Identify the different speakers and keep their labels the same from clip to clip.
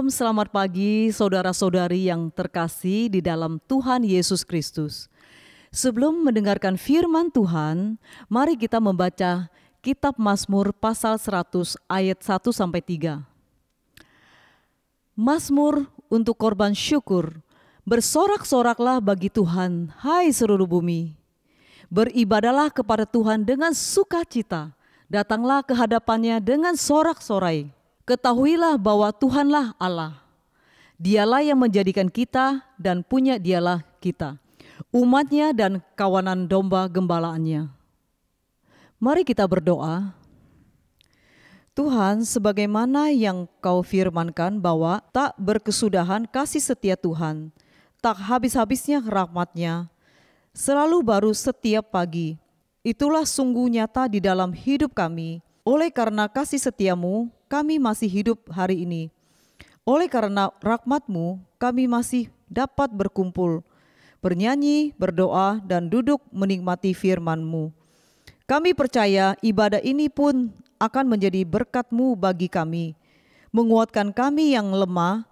Speaker 1: Shalom, selamat pagi saudara-saudari yang terkasih di dalam Tuhan Yesus Kristus. Sebelum mendengarkan firman Tuhan, mari kita membaca Kitab Mazmur pasal 100 ayat 1-3. Mazmur untuk korban syukur. Bersorak-soraklah bagi Tuhan, hai seluruh bumi. Beribadalah kepada Tuhan dengan sukacita. Datanglah ke hadapannya dengan sorak-sorai. Ketahuilah bahwa Tuhanlah Allah. Dialah yang menjadikan kita dan punya dialah kita, umatnya dan kawanan domba gembalaannya. Mari kita berdoa. Tuhan, sebagaimana yang Kau firmankan bahwa tak berkesudahan kasih setia Tuhan, tak habis-habisnya rahmat-Nya, selalu baru setiap pagi. Itulah sungguh nyata di dalam hidup kami. Oleh karena kasih setiamu, kami masih hidup hari ini. Oleh karena rahmat-Mu, kami masih dapat berkumpul, bernyanyi, berdoa, dan duduk menikmati firman-Mu. Kami percaya ibadah ini pun akan menjadi berkat-Mu bagi kami, menguatkan kami yang lemah,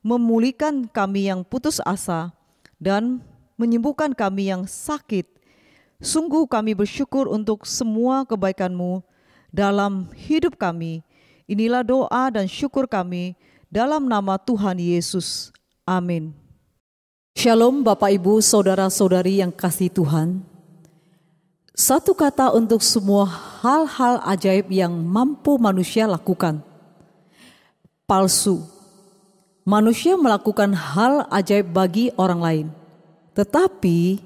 Speaker 1: memulihkan kami yang putus asa, dan menyembuhkan kami yang sakit. Sungguh kami bersyukur untuk semua kebaikan-Mu dalam hidup kami. Inilah doa dan syukur kami dalam nama Tuhan Yesus. Amin. Shalom Bapak Ibu saudara-saudari yang kasih Tuhan. Satu kata untuk semua hal-hal ajaib yang mampu manusia lakukan. Palsu. Manusia melakukan hal ajaib bagi orang lain, tetapi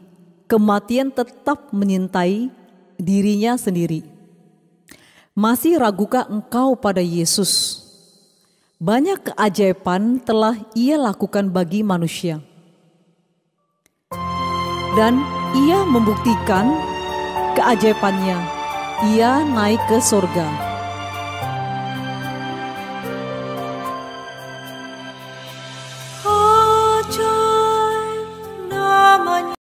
Speaker 1: kematian tetap menyintai dirinya sendiri. Masih ragukah engkau pada Yesus? Banyak keajaiban telah Ia lakukan bagi manusia. Dan Ia membuktikan keajaibannya. Ia naik ke surga. Ajaib namanya.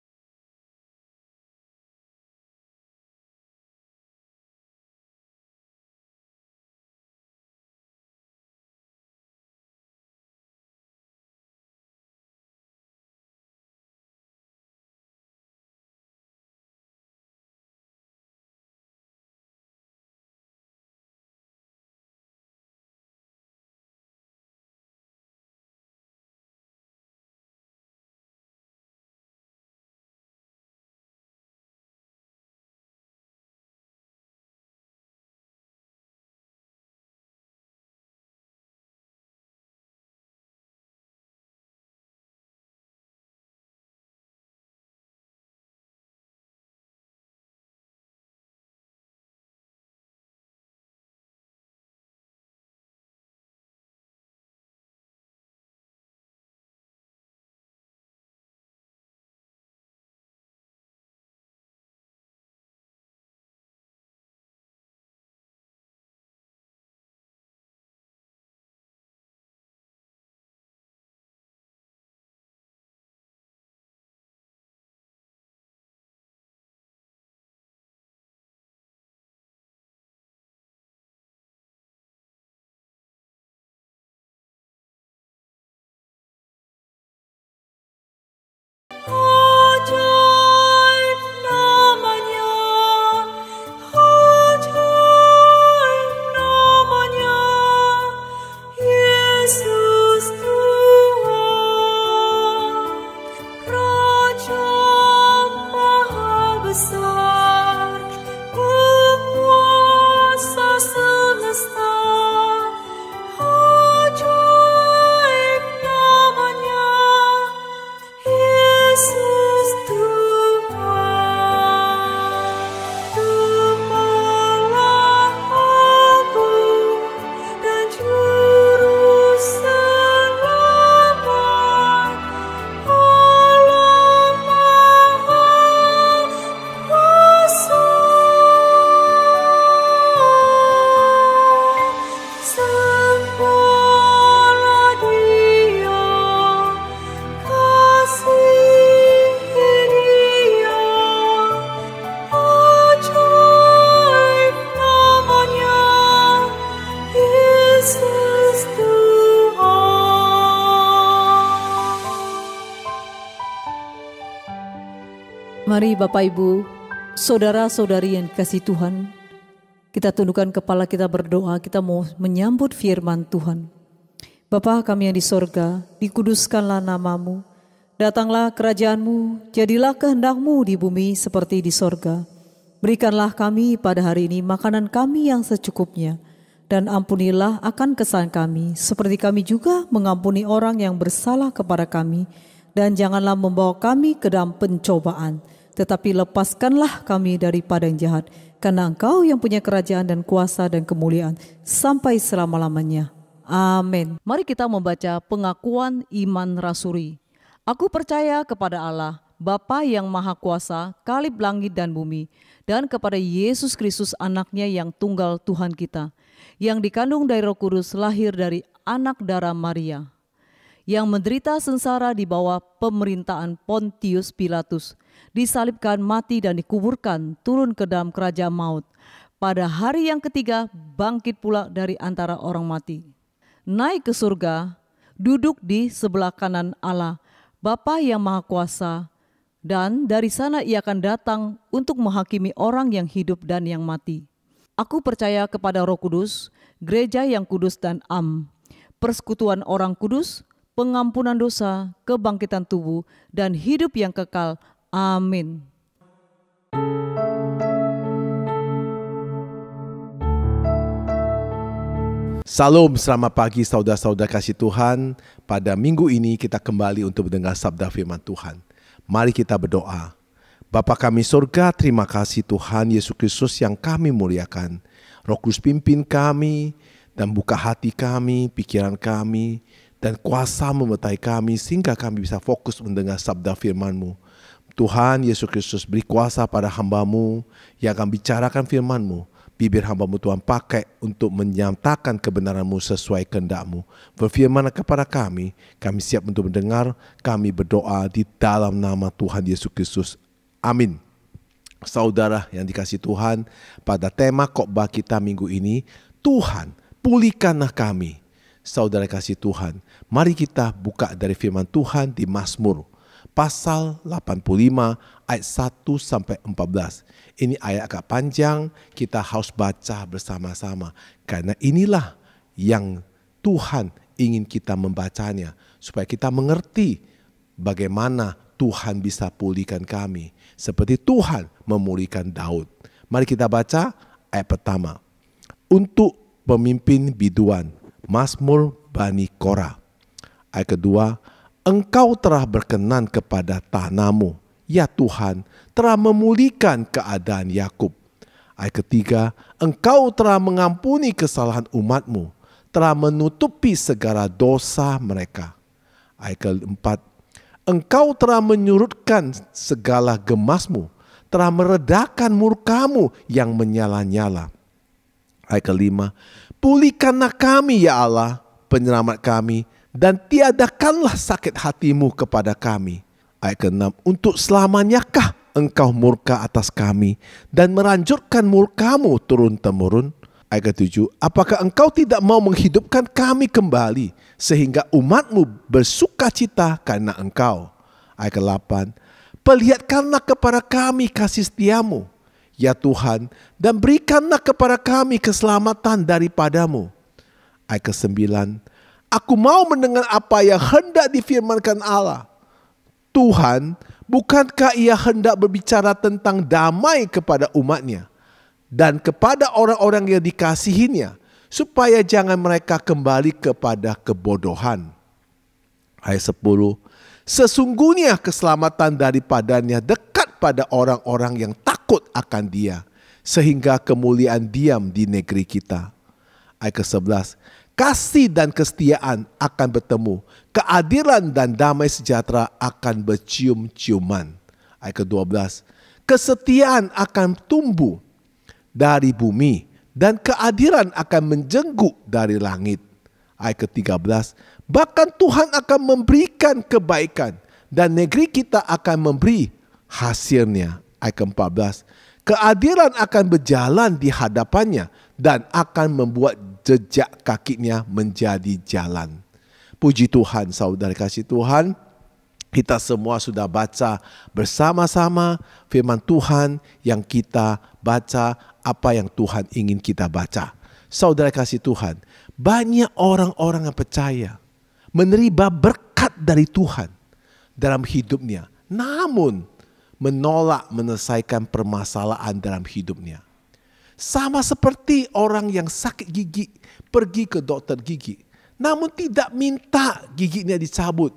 Speaker 1: Ajaib namanya, ajaib namanya, Yesus Tuhan, Raja Maha Besar, Penguasa semesta. Ajaib namanya, Yesus Tuhan, Gembala agung dan Juru Selamat, Allah Maha Kuasa. Mari Bapak Ibu, saudara-saudari yang dikasihi Tuhan, kita tundukkan kepala kita berdoa, kita mau menyambut firman Tuhan. Bapa kami yang di sorga, dikuduskanlah namamu, datanglah kerajaan-Mu, jadilah kehendak-Mu di bumi seperti di sorga. Berikanlah kami pada hari ini makanan kami yang secukupnya, dan ampunilah akan kesalahan kami, seperti kami juga mengampuni orang yang bersalah kepada kami, dan janganlah membawa kami ke dalam pencobaan, tetapi lepaskanlah kami daripada yang jahat, karena Engkau yang punya kerajaan dan kuasa dan kemuliaan sampai selama-lamanya. Amin. Mari kita membaca pengakuan iman rasuli. Aku percaya kepada Allah, Bapa yang Maha Kuasa, Kalib langit dan bumi, dan kepada Yesus Kristus anaknya yang tunggal Tuhan kita, yang dikandung dari Roh Kudus, lahir dari anak darah Maria, yang menderita sengsara di bawah pemerintahan Pontius Pilatus, disalibkan, mati dan dikuburkan, turun ke dalam kerajaan maut. Pada hari yang ketiga bangkit pula dari antara orang mati, naik ke surga, duduk di sebelah kanan Allah, Bapa yang Maha Kuasa, dan dari sana Ia akan datang untuk menghakimi orang yang hidup dan yang mati. Aku percaya kepada Roh Kudus, gereja yang kudus dan persekutuan orang kudus, pengampunan dosa, kebangkitan tubuh, dan hidup yang kekal. Amin.
Speaker 2: Salam, selamat pagi saudara-saudara kasih Tuhan. Pada minggu ini kita kembali untuk mendengar sabda firman Tuhan. Mari kita berdoa. Bapa kami surga, terima kasih Tuhan Yesus Kristus yang kami muliakan. Roh Kudus pimpin kami dan buka hati kami, pikiran kami, dan kuasa memetai kami sehingga kami bisa fokus mendengar sabda firman-Mu. Tuhan Yesus Kristus, beri kuasa pada hamba-Mu yang akan bicarakan firman-Mu. Bibir hamba-Mu Tuhan pakai untuk menyatakan kebenaran-Mu sesuai kehendak-Mu. Berfirman kepada kami siap untuk mendengar, kami berdoa di dalam nama Tuhan Yesus Kristus. Amin. Saudara yang dikasihi Tuhan, pada tema khotbah kita minggu ini, Tuhan pulihkanlah kami. Saudara kasih Tuhan, mari kita buka dari firman Tuhan di Mazmur pasal 85 ayat 1-14. Ini ayat agak panjang, kita harus baca bersama-sama. Karena inilah yang Tuhan ingin kita membacanya. Supaya kita mengerti bagaimana Tuhan bisa pulihkan kami. Seperti Tuhan memulihkan Daud. Mari kita baca ayat pertama. Untuk pemimpin biduan, Mazmur Bani Korah. Ayat kedua, Engkau telah berkenan kepada tanah-Mu, ya Tuhan, telah memulihkan keadaan Yakub. Ayat ketiga, Engkau telah mengampuni kesalahan umat-Mu, telah menutupi segala dosa mereka. Ayat keempat, Engkau telah menyurutkan segala gemas-Mu, telah meredakan murka-Mu yang menyala-nyala. Ayat kelima, pulihkanlah kami ya Allah, penyelamat kami, dan tiadakanlah sakit hati-Mu kepada kami. Ayat ke-6, untuk selamanyakah Engkau murka atas kami dan meranjurkan murka-Mu turun-temurun? Ayat ke-7, apakah Engkau tidak mau menghidupkan kami kembali sehingga umat-Mu bersukacita karena Engkau? Ayat ke-8, perlihatkanlah kepada kami kasih setia-Mu, ya Tuhan, dan berikanlah kepada kami keselamatan daripada-Mu. Ayat ke-9, aku mau mendengar apa yang hendak difirmankan Allah. Tuhan, bukankah Ia hendak berbicara tentang damai kepada umat-Nya dan kepada orang-orang yang dikasihinya, supaya jangan mereka kembali kepada kebodohan. Ayat 10, sesungguhnya keselamatan daripadanya dekat pada orang-orang yang takut akan Dia, sehingga kemuliaan diam di negeri kita. Ayat ke-11, kasih dan kesetiaan akan bertemu, keadilan dan damai sejahtera akan bercium-ciuman. Ayat ke-12, kesetiaan akan tumbuh dari bumi dan keadilan akan menjenguk dari langit. Ayat ke-13, bahkan Tuhan akan memberikan kebaikan dan negeri kita akan memberi hasilnya. Ayat ke-14, keadilan akan berjalan di hadapannya dan akan membuat jejak kakinya menjadi jalan. Puji Tuhan, saudara kasih Tuhan. Kita semua sudah baca bersama-sama firman Tuhan yang kita baca, apa yang Tuhan ingin kita baca. Saudara kasih Tuhan, banyak orang-orang yang percaya menerima berkat dari Tuhan dalam hidupnya, namun menolak menyelesaikan permasalahan dalam hidupnya. Sama seperti orang yang sakit gigi pergi ke dokter gigi, namun tidak minta giginya dicabut,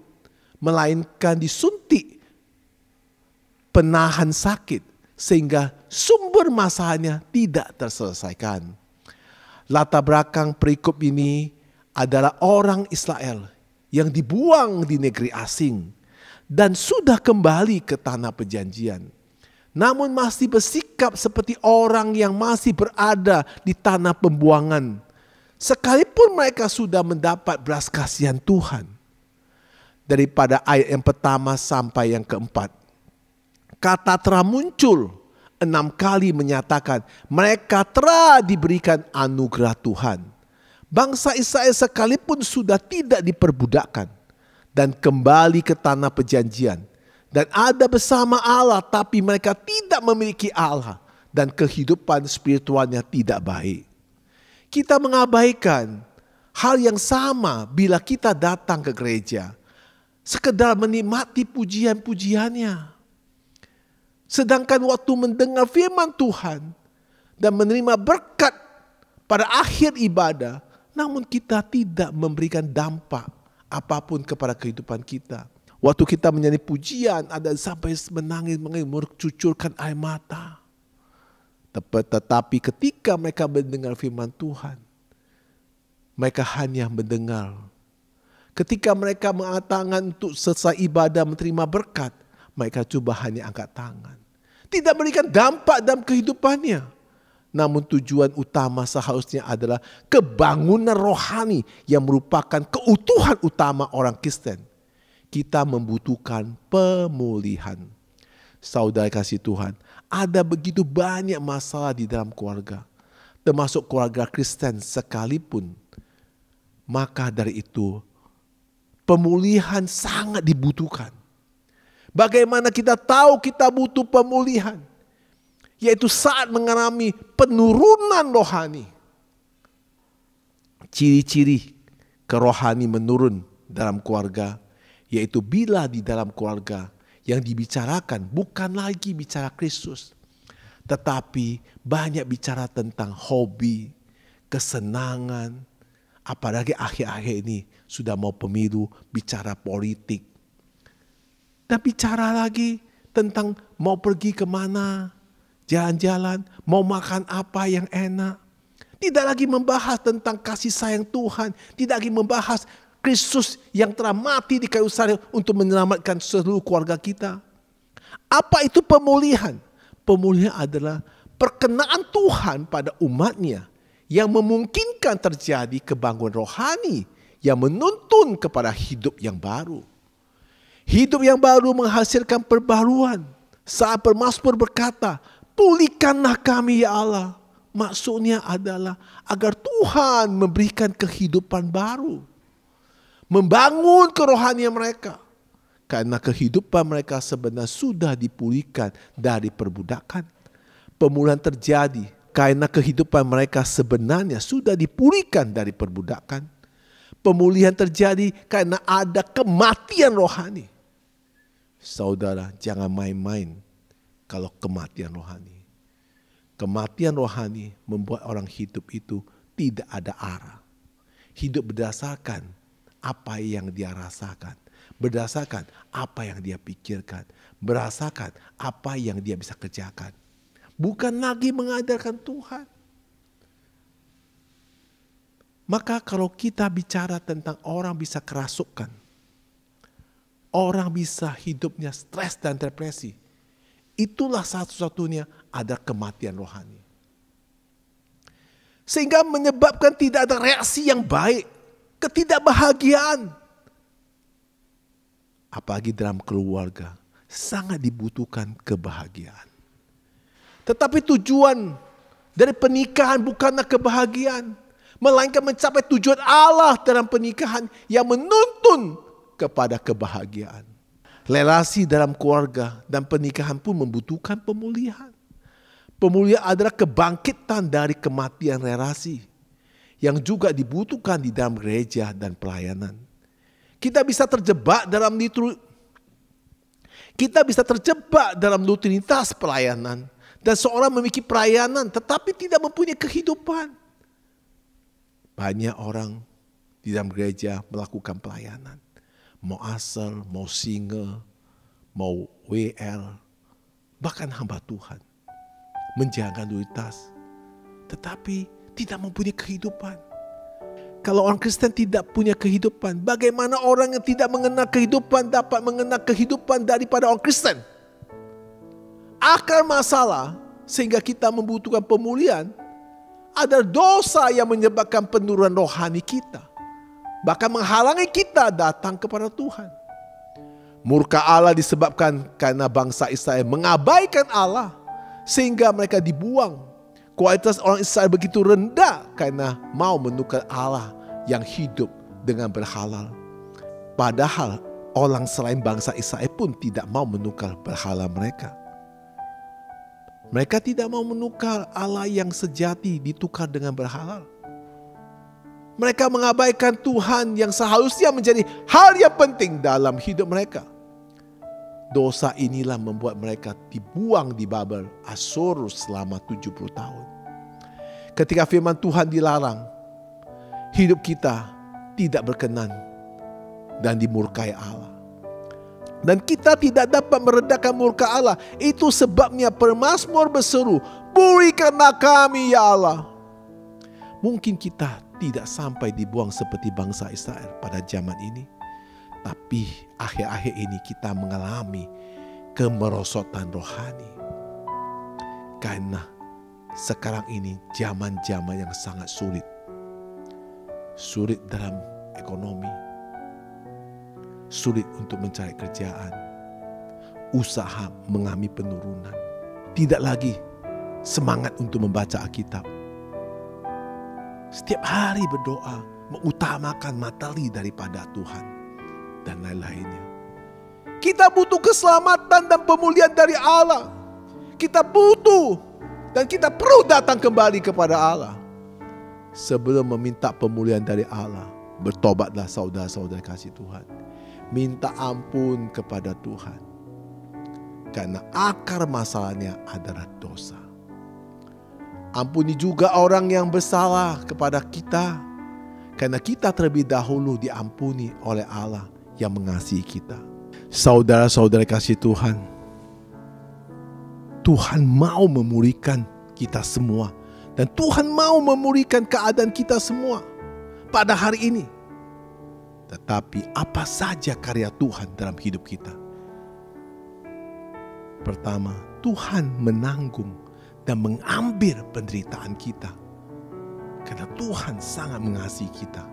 Speaker 2: melainkan disuntik penahan sakit sehingga sumber masalahnya tidak terselesaikan. Latar belakang perikop ini adalah orang Israel yang dibuang di negeri asing dan sudah kembali ke tanah perjanjian, namun masih bersikap seperti orang yang masih berada di tanah pembuangan, sekalipun mereka sudah mendapat belas kasihan Tuhan. Daripada ayat yang pertama sampai yang keempat, kata telah muncul 6 kali menyatakan mereka telah diberikan anugerah Tuhan. Bangsa Israel sekalipun sudah tidak diperbudakkan dan kembali ke tanah perjanjian dan ada bersama Allah, tapi mereka tidak memiliki Allah dan kehidupan spiritualnya tidak baik. Kita mengabaikan hal yang sama bila kita datang ke gereja, sekedar menikmati pujian-pujiannya. Sedangkan waktu mendengar firman Tuhan dan menerima berkat pada akhir ibadah, namun kita tidak memberikan dampak apapun kepada kehidupan kita. Waktu kita menyanyi pujian, ada sampai menangis, mencucurkan air mata. Tetapi ketika mereka mendengar firman Tuhan, mereka hanya mendengar. Ketika mereka mengangkat tangan untuk selesai ibadah menerima berkat, mereka coba hanya angkat tangan. Tidak memberikan dampak dalam kehidupannya. Namun tujuan utama seharusnya adalah kebangunan rohani yang merupakan keutuhan utama orang Kristen. Kita membutuhkan pemulihan. Saudara kasih Tuhan, ada begitu banyak masalah di dalam keluarga, termasuk keluarga Kristen sekalipun. Maka dari itu, pemulihan sangat dibutuhkan. Bagaimana kita tahu kita butuh pemulihan? Yaitu saat mengalami penurunan rohani. Ciri-ciri kerohani menurun dalam keluarga, yaitu bila di dalam keluarga yang dibicarakan bukan lagi bicara Kristus, tetapi banyak bicara tentang hobi, kesenangan, apalagi akhir-akhir ini sudah mau pemilu, bicara politik. Dan bicara lagi tentang mau pergi kemana, jalan-jalan, mau makan apa yang enak. Tidak lagi membahas tentang kasih sayang Tuhan, tidak lagi membahas Kristus yang telah mati di kayu salib untuk menyelamatkan seluruh keluarga kita. Apa itu pemulihan? Pemulihan adalah perkenaan Tuhan pada umatnya yang memungkinkan terjadi kebangunan rohani yang menuntun kepada hidup yang baru. Hidup yang baru menghasilkan perbaruan. Saat pemazmur berkata, pulihkanlah kami ya Allah. Maksudnya adalah agar Tuhan memberikan kehidupan baru. Membangun kerohanian mereka. Karena kehidupan mereka sebenarnya sudah dipulihkan dari perbudakan. Pemulihan terjadi karena kehidupan mereka sebenarnya sudah dipulihkan dari perbudakan. Pemulihan terjadi karena ada kematian rohani. Saudara, jangan main-main kalau kematian rohani. Kematian rohani membuat orang hidup itu tidak ada arah. Hidup berdasarkan apa yang dia rasakan. Berdasarkan apa yang dia pikirkan. Berdasarkan apa yang dia bisa kerjakan. Bukan lagi mengadarkan Tuhan. Maka kalau kita bicara tentang orang bisa kerasukan, orang bisa hidupnya stres dan depresi, itulah satu-satunya ada kematian rohani. Sehingga menyebabkan tidak ada reaksi yang baik, ketidakbahagiaan. Apalagi dalam keluarga, sangat dibutuhkan kebahagiaan. Tetapi tujuan dari pernikahan bukanlah kebahagiaan, melainkan mencapai tujuan Allah dalam pernikahan yang menuntun kepada kebahagiaan. Relasi dalam keluarga dan pernikahan pun membutuhkan pemulihan. Pemulihan adalah kebangkitan dari kematian relasi yang juga dibutuhkan di dalam gereja dan pelayanan. Kita bisa terjebak dalam rutinitas pelayanan, dan seorang memiliki pelayanan tetapi tidak mempunyai kehidupan. Banyak orang di dalam gereja melakukan pelayanan, mau asal, mau single, mau WL, bahkan hamba Tuhan, menjaga rutinitas, tetapi tidak mempunyai kehidupan. Kalau orang Kristen tidak punya kehidupan, bagaimana orang yang tidak mengenal kehidupan dapat mengenal kehidupan daripada orang Kristen? Akar masalah sehingga kita membutuhkan pemulihan adalah dosa yang menyebabkan penurunan rohani kita, bahkan menghalangi kita datang kepada Tuhan. Murka Allah disebabkan karena bangsa Israel mengabaikan Allah sehingga mereka dibuang. Kualitas orang Israel begitu rendah karena mau menukar Allah yang hidup dengan berhala. Padahal orang selain bangsa Israel pun tidak mau menukar berhala mereka. Mereka tidak mau menukar Allah yang sejati ditukar dengan berhala. Mereka mengabaikan Tuhan yang seharusnya menjadi hal yang penting dalam hidup mereka. Dosa inilah membuat mereka dibuang di Babel, Asur selama 70 tahun. Ketika firman Tuhan dilarang, hidup kita tidak berkenan dan dimurkai Allah. Dan kita tidak dapat meredakan murka Allah. Itu sebabnya pemazmur berseru, "Pulihkanlah kami ya Allah." Mungkin kita tidak sampai dibuang seperti bangsa Israel pada zaman ini, tapi akhir-akhir ini kita mengalami kemerosotan rohani. Karena sekarang ini zaman-zaman yang sangat sulit. Sulit dalam ekonomi. Sulit untuk mencari kerjaan. Usaha mengalami penurunan. Tidak lagi semangat untuk membaca Alkitab. Setiap hari berdoa, mengutamakan materi daripada Tuhan dan lain-lainnya. Kita butuh keselamatan dan pemulihan dari Allah. Kita butuh dan kita perlu datang kembali kepada Allah. Sebelum meminta pemulihan dari Allah, bertobatlah saudara-saudara kasih Tuhan. Minta ampun kepada Tuhan. Karena akar masalahnya adalah dosa. Ampuni juga orang yang bersalah kepada kita. Karena kita terlebih dahulu diampuni oleh Allah yang mengasihi kita. Saudara-saudara kasih Tuhan, Tuhan mau memulihkan kita semua. Dan Tuhan mau memulihkan keadaan kita semua pada hari ini. Tetapi apa saja karya Tuhan dalam hidup kita? Pertama, Tuhan menanggung dan mengambil penderitaan kita. Karena Tuhan sangat mengasihi kita.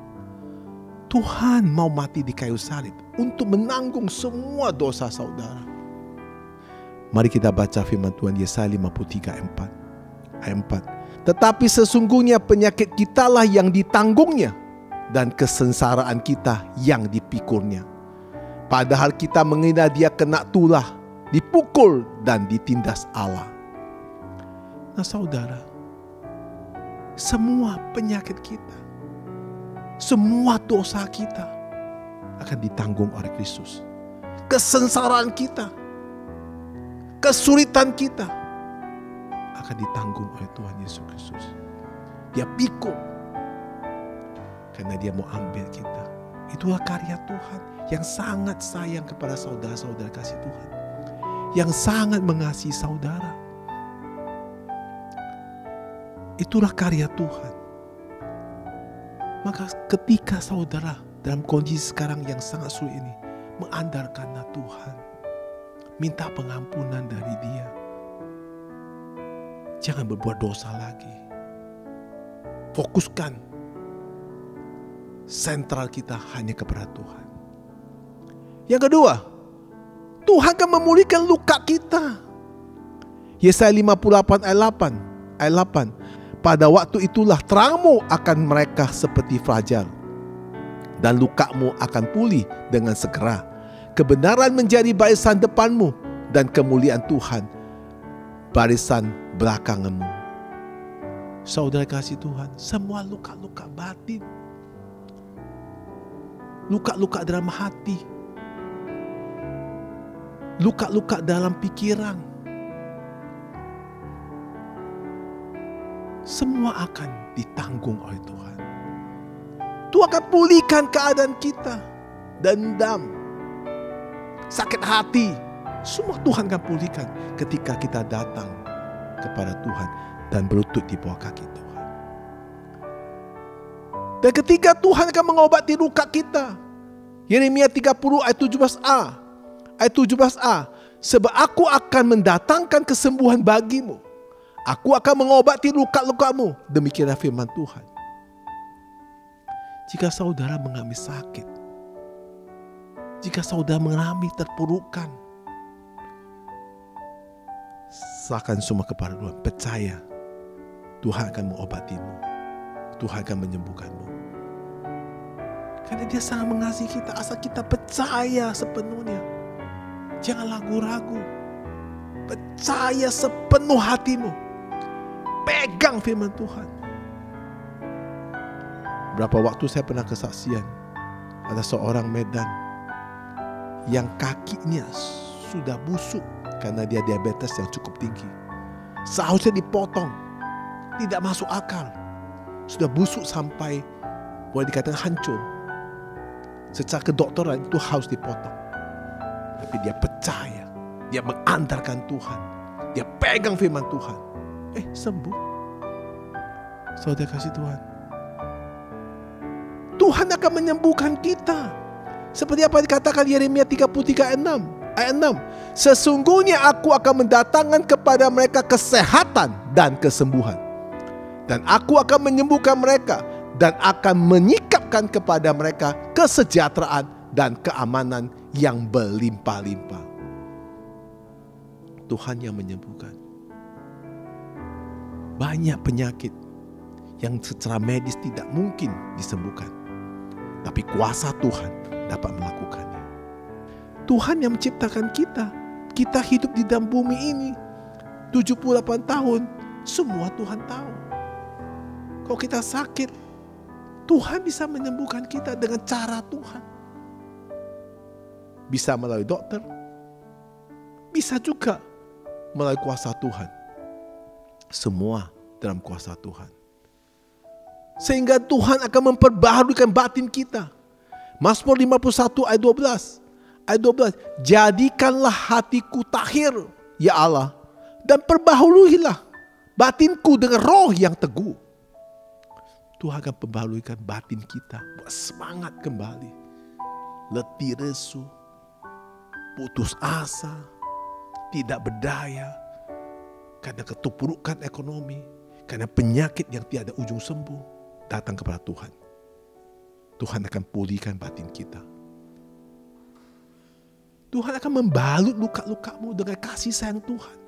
Speaker 2: Tuhan mau mati di kayu salib untuk menanggung semua dosa saudara. Mari kita baca firman Tuhan Yesaya 53 ayat 4. Tetapi sesungguhnya penyakit kitalah yang ditanggungnya, dan kesengsaraan kita yang dipikulnya. Padahal kita mengira dia kena tulah, dipukul dan ditindas Allah. Nah saudara, semua penyakit kita, semua dosa kita akan ditanggung oleh Kristus. Kesengsaraan kita, kesulitan kita akan ditanggung oleh Tuhan Yesus Kristus. Dia pikul karena dia mau ambil kita. Itulah karya Tuhan yang sangat sayang kepada saudara-saudara kasih Tuhan, yang sangat mengasihi saudara. Itulah karya Tuhan. Maka ketika saudara dalam kondisi sekarang yang sangat sulit ini, mengandalkanlah Tuhan, minta pengampunan dari Dia. Jangan berbuat dosa lagi. Fokuskan sentral kita hanya kepada Tuhan. Yang kedua, Tuhan akan memulihkan luka kita. Yesaya 58 ayat 8. Pada waktu itulah terangmu akan mereka seperti fajar, dan lukamu akan pulih dengan segera. kebenaran menjadi barisan depanmu, dan kemuliaan Tuhan barisan belakangmu. Saudara kasih Tuhan, semua luka-luka batin, luka-luka dalam hati, luka-luka dalam pikiran, semua akan ditanggung oleh Tuhan. Tuhan akan pulihkan keadaan kita. Dendam, sakit hati, semua Tuhan akan pulihkan ketika kita datang kepada Tuhan dan berlutut di bawah kaki Tuhan. Dan ketika Tuhan akan mengobati luka kita, Yeremia 30 ayat 17a, ayat 17a, sebab aku akan mendatangkan kesembuhan bagimu, aku akan mengobati luka-lukamu, demikianlah firman Tuhan. Jika saudara mengalami sakit, jika saudara mengalami terpurukan, serahkan semua kepada Tuhan. Percaya Tuhan akan mengobatimu, Tuhan akan menyembuhkanmu. Karena Dia sangat mengasihi kita, asal kita percaya sepenuhnya. Jangan ragu-ragu, percaya sepenuh hatimu, pegang firman Tuhan. Berapa waktu saya pernah kesaksian, ada seorang Medan yang kakinya sudah busuk karena dia diabetes yang cukup tinggi. Seharusnya dipotong, tidak masuk akal. Sudah busuk sampai boleh dikatakan hancur. Secara kedokteran itu harus dipotong. Tapi dia percaya, dia mengandalkan Tuhan, dia pegang firman Tuhan. Sembuh. Saudara kasih Tuhan, Tuhan akan menyembuhkan kita. Seperti apa dikatakan Yeremia 33 ayat 6. Sesungguhnya aku akan mendatangkan kepada mereka kesehatan dan kesembuhan. Dan aku akan menyembuhkan mereka dan akan menyikapkan kepada mereka kesejahteraan dan keamanan yang berlimpah-limpah. Tuhan yang menyembuhkan. Banyak penyakit yang secara medis tidak mungkin disembuhkan, tapi kuasa Tuhan dapat melakukannya. Tuhan yang menciptakan kita. Kita hidup di dalam bumi ini 78 tahun. Semua Tuhan tahu. Kalau kita sakit, Tuhan bisa menyembuhkan kita dengan cara Tuhan. Bisa melalui dokter, bisa juga melalui kuasa Tuhan. Semua dalam kuasa Tuhan. Sehingga Tuhan akan memperbaharukan batin kita. Mazmur 51 ayat 12. Ayat 12. Jadikanlah hatiku tahir, ya Allah, dan perbaharuilah batinku dengan roh yang teguh. Tuhan akan perbaharukan batin kita, buat semangat kembali. Letih lesu, putus asa, tidak berdaya, karena keterpurukan ekonomi, karena penyakit yang tiada ujung sembuh, datang kepada Tuhan. Tuhan akan pulihkan batin kita. Tuhan akan membalut luka-lukamu dengan kasih sayang Tuhan.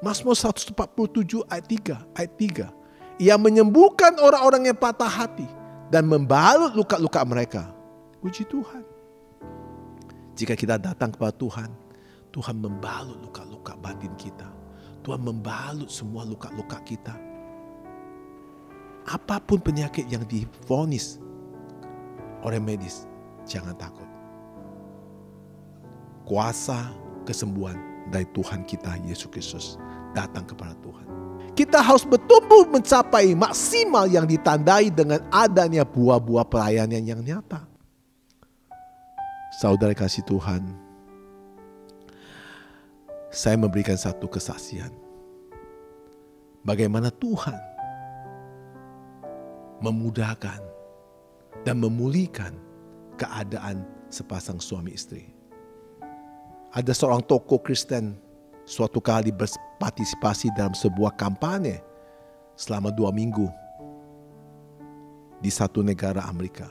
Speaker 2: Mazmur 147 ayat 3. Ia menyembuhkan orang-orang yang patah hati dan membalut luka-luka mereka. Puji Tuhan. Jika kita datang kepada Tuhan, Tuhan membalut luka-luka batin kita. Tuhan membalut semua luka-luka kita. Apapun penyakit yang divonis oleh medis, jangan takut. Kuasa kesembuhan dari Tuhan kita Yesus Kristus datang kepada Tuhan. Kita harus bertumbuh mencapai maksimal yang ditandai dengan adanya buah-buah pelayanan yang nyata. Saudara kasih Tuhan, saya memberikan satu kesaksian. Bagaimana Tuhan memudahkan dan memulihkan keadaan sepasang suami istri. Ada seorang tokoh Kristen suatu kali berpartisipasi dalam sebuah kampanye selama 2 minggu di satu negara Amerika.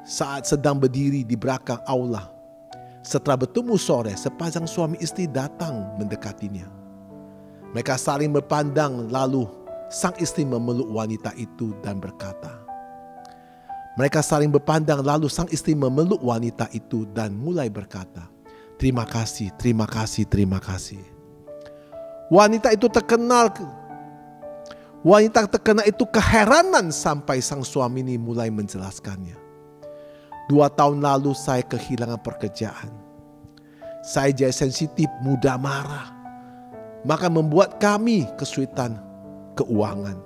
Speaker 2: Saat sedang berdiri di belakang aula, setelah bertemu sore, sepasang suami istri datang mendekatinya. Mereka saling berpandang, lalu sang istri memeluk wanita itu dan berkata, Mereka saling berpandang, lalu sang istri memeluk wanita itu dan mulai berkata, "Terima kasih, terima kasih, terima kasih." Wanita terkena itu keheranan sampai sang suami ini mulai menjelaskannya. 2 tahun lalu saya kehilangan pekerjaan. Saya jadi sensitif, mudah marah. Maka membuat kami kesulitan keuangan.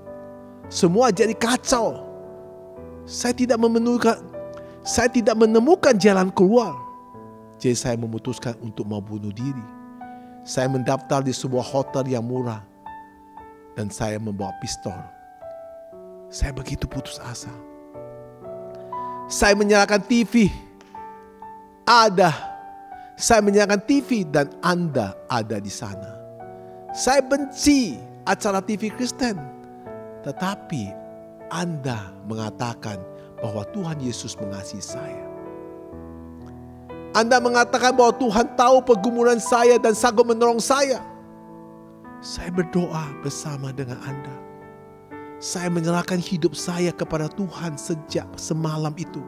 Speaker 2: Semua jadi kacau. Saya tidak menemukan jalan keluar. Jadi saya memutuskan untuk mau bunuh diri. Saya mendaftar di sebuah hotel yang murah. Dan saya membawa pistol. Saya begitu putus asa. Saya menyalakan TV. Saya menyalakan TV dan Anda ada di sana. Saya benci acara TV Kristen. Tetapi Anda mengatakan bahwa Tuhan Yesus mengasihi saya. Anda mengatakan bahwa Tuhan tahu pergumulan saya dan sanggup menolong saya. Saya berdoa bersama dengan Anda. Saya menyerahkan hidup saya kepada Tuhan sejak semalam itu.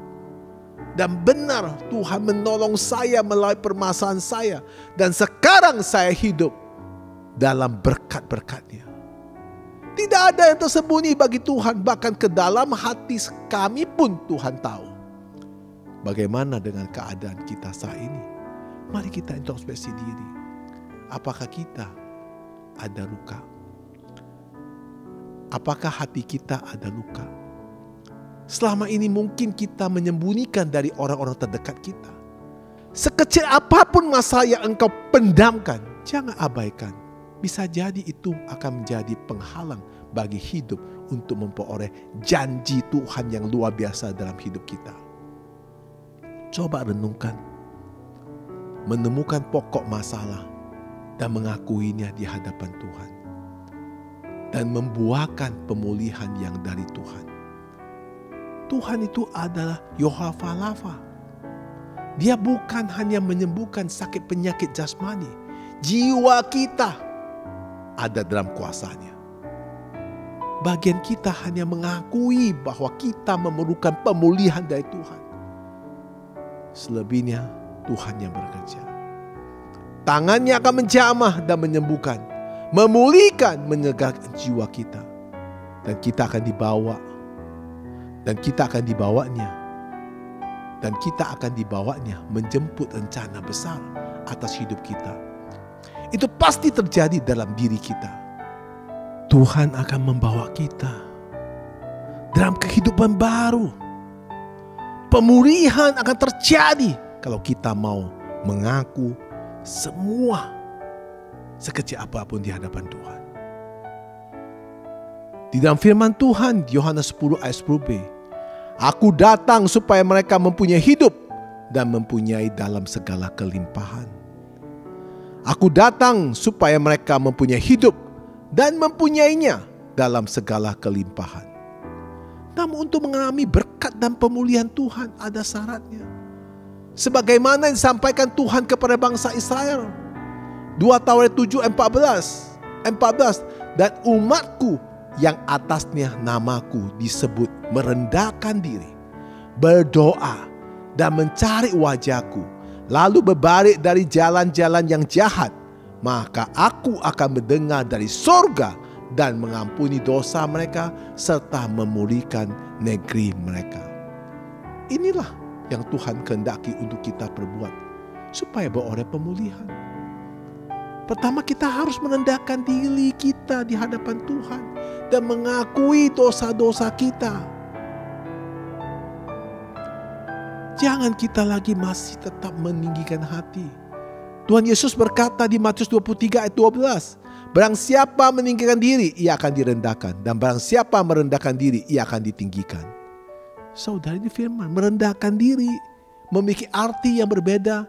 Speaker 2: Dan benar Tuhan menolong saya melalui permasalahan saya. Dan sekarang saya hidup dalam berkat-berkat-Nya. Tidak ada yang tersembunyi bagi Tuhan. Bahkan ke dalam hati kami pun Tuhan tahu. Bagaimana dengan keadaan kita saat ini? Mari kita introspeksi diri. Apakah kita ada luka? Apakah hati kita ada luka? Selama ini mungkin kita menyembunyikan dari orang-orang terdekat kita. Sekecil apapun masalah yang engkau pendamkan, jangan abaikan. Bisa jadi itu akan menjadi penghalang bagi hidup untuk memperoleh janji Tuhan yang luar biasa dalam hidup kita. Coba renungkan, menemukan pokok masalah dan mengakuinya di hadapan Tuhan. Dan membuahkan pemulihan yang dari Tuhan. Tuhan itu adalah Yehovah Rafa. Dia bukan hanya menyembuhkan sakit penyakit jasmani. Jiwa kita ada dalam kuasa-Nya. Bagian kita hanya mengakui bahwa kita memerlukan pemulihan dari Tuhan. Selebihnya Tuhan yang bekerja. Tangan-Nya akan menjamah dan menyembuhkan, memulihkan, menyegarkan jiwa kita. Dan kita akan dibawa. Dan kita akan dibawanya. Dan kita akan dibawanya menjemput rencana besar atas hidup kita. Itu pasti terjadi dalam diri kita. Tuhan akan membawa kita dalam kehidupan baru. Pemulihan akan terjadi kalau kita mau mengaku semua sekecil apapun di hadapan Tuhan. Di dalam firman Tuhan, Yohanes 10 ayat 10b. Aku datang supaya mereka mempunyai hidup dan mempunyai dalam segala kelimpahan. Aku datang supaya mereka mempunyai hidup dan mempunyainya dalam segala kelimpahan. Namun untuk mengalami berkat dan pemulihan Tuhan ada syaratnya. Sebagaimana yang disampaikan Tuhan kepada bangsa Israel. 2 Tawaret 7:14. Dan umatku yang atasnya namaku disebut merendahkan diri, berdoa dan mencari wajahku, lalu berbalik dari jalan-jalan yang jahat, maka aku akan mendengar dari sorga dan mengampuni dosa mereka serta memulihkan negeri mereka. Inilah yang Tuhan kehendaki untuk kita perbuat supaya beroleh pemulihan. Pertama, kita harus merendahkan diri kita di hadapan Tuhan dan mengakui dosa-dosa kita. Jangan kita lagi masih tetap meninggikan hati. Tuhan Yesus berkata di Matius 23 ayat 12, barang siapa meninggikan diri, ia akan direndahkan. Dan barang siapa merendahkan diri, ia akan ditinggikan. Saudara, ini firman, merendahkan diri memiliki arti yang berbeda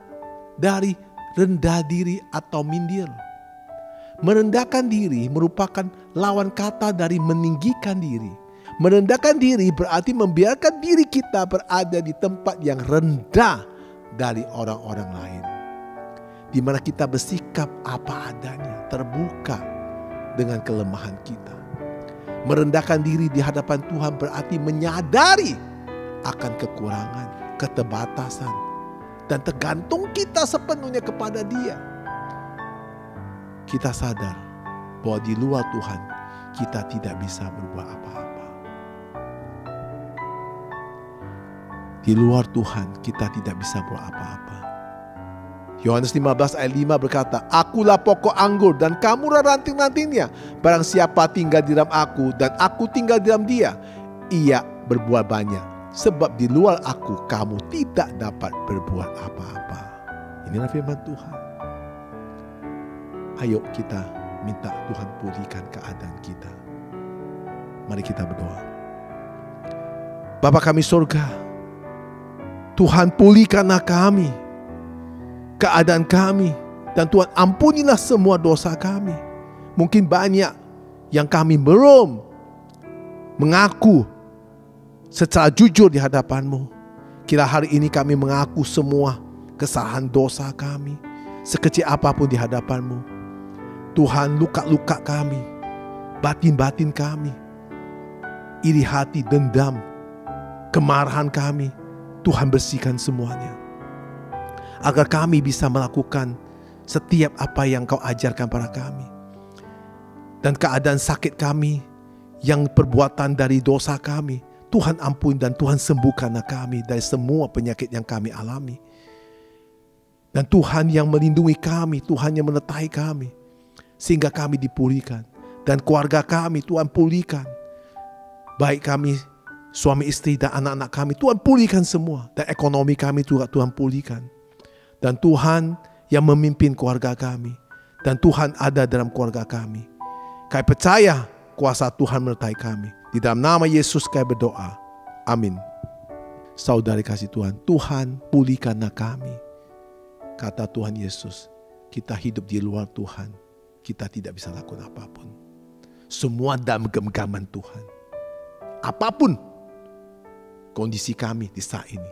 Speaker 2: dari rendah diri atau mindir. Merendahkan diri merupakan lawan kata dari meninggikan diri. Merendahkan diri berarti membiarkan diri kita berada di tempat yang rendah dari orang-orang lain. Di mana kita bersikap apa adanya, terbuka dengan kelemahan kita. Merendahkan diri di hadapan Tuhan berarti menyadari akan kekurangan, keterbatasan, dan tergantung kita sepenuhnya kepada Dia. Kita sadar bahwa di luar Tuhan kita tidak bisa berbuat apa-apa. Di luar Tuhan kita tidak bisa berbuat apa-apa. Yohanes 15 ayat 5 berkata, "Akulah pokok anggur dan kamulah ranting-rantingnya. Barang siapa tinggal di dalam aku dan aku tinggal di dalam dia, ia berbuah banyak. Sebab di luar aku kamu tidak dapat berbuat apa-apa." Inilah firman Tuhan. Ayo kita minta Tuhan pulihkan keadaan kita. Mari kita berdoa. Bapa kami surga, Tuhan pulihkanlah kami, keadaan kami, dan Tuhan ampunilah semua dosa kami. Mungkin banyak yang kami belum mengaku secara jujur di hadapan-Mu. Kira hari ini kami mengaku semua kesalahan dosa kami, sekecil apapun di hadapan-Mu. Tuhan, luka-luka kami, batin-batin kami, iri hati, dendam, kemarahan kami, Tuhan bersihkan semuanya. Agar kami bisa melakukan setiap apa yang Kau ajarkan pada kami. Dan keadaan sakit kami, yang perbuatan dari dosa kami, Tuhan ampun dan Tuhan sembuhkanlah kami dari semua penyakit yang kami alami. Dan Tuhan yang melindungi kami, Tuhan yang menyertai kami, sehingga kami dipulihkan. Dan keluarga kami Tuhan pulihkan. Baik kami, suami istri dan anak-anak kami, Tuhan pulihkan semua. Dan ekonomi kami juga Tuhan pulihkan. Dan Tuhan yang memimpin keluarga kami. Dan Tuhan ada dalam keluarga kami. Kami percaya kuasa Tuhan menyertai kami. Di dalam nama Yesus kami berdoa. Amin. Saudari kasih Tuhan, Tuhan pulihkanlah kami. Kata Tuhan Yesus, kita hidup di luar Tuhan, kita tidak bisa lakukan apapun. Semua dalam genggaman Tuhan. Apapun kondisi kami di saat ini,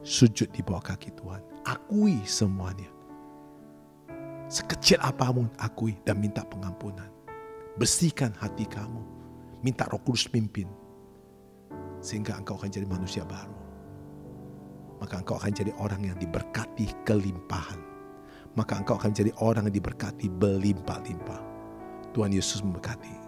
Speaker 2: sujud di bawah kaki Tuhan. Akui semuanya. Sekecil apapun akui dan minta pengampunan. Bersihkan hati kamu. Minta Roh Kudus pimpin. Sehingga engkau akan jadi manusia baru. Maka engkau akan jadi orang yang diberkati kelimpahan. Maka engkau akan jadi orang yang diberkati berlimpah-limpah. Tuhan Yesus memberkati.